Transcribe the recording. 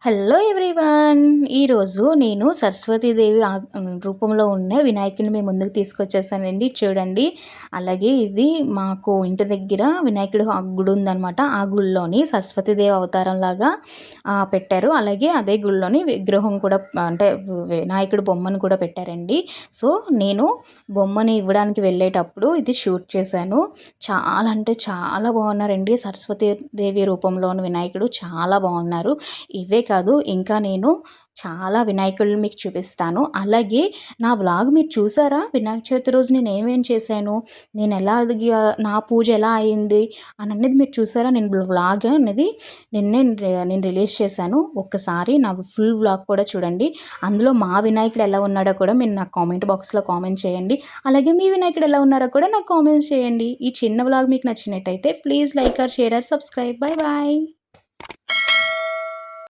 Hello everyone. ఈరోజు నేను సరస్వతీదేవి రూపంలో ఉన్న వినాయకుడిని మీ ముందుకు తీసుకొచ్చేసానండి. చూడండి, అలాగే ఇది మాకు ఇంటి దగ్గర వినాయకుడు గుడి ఉందనమాట. ఆ గుడిలోని సరస్వతీదేవి అవతారం లాగా పెట్టారు. అలాగే అదే గుడిలోని విగ్రహం కూడా, అంటే వినాయకుడు బొమ్మను కూడా పెట్టారండి. సో నేను బొమ్మని ఇవ్వడానికి వెళ్ళేటప్పుడు ఇది షూట్ చేశాను. చాలా అంటే చాలా బాగున్నారండి. సరస్వతీదేవి రూపంలోని వినాయకుడు చాలా బాగున్నారు. ఇవే కాదు, ఇంకా నేను చాలా వినాయకుడిని మీకు చూపిస్తాను. అలాగే నా వ్లాగ్ మీరు చూసారా? వినాయక చవితి రోజు నేను ఏమేం చేశాను, నేను ఎలా నా పూజ ఎలా అయింది అని అనేది మీరు చూసారా? నేను వ్లాగ్ అనేది నేను రిలీజ్ చేశాను. ఒక్కసారి నా ఫుల్ వ్లాగ్ కూడా చూడండి. అందులో మా వినాయకుడు ఎలా ఉన్నాడో కూడా మీరు నాకు కామెంట్ బాక్స్లో కామెంట్ చేయండి. అలాగే మీ వినాయకుడు ఎలా ఉన్నారో కూడా నాకు కామెంట్స్ చేయండి. ఈ చిన్న వ్లాగ్ మీకు నచ్చినట్టయితే please like or share or subscribe. Bye bye.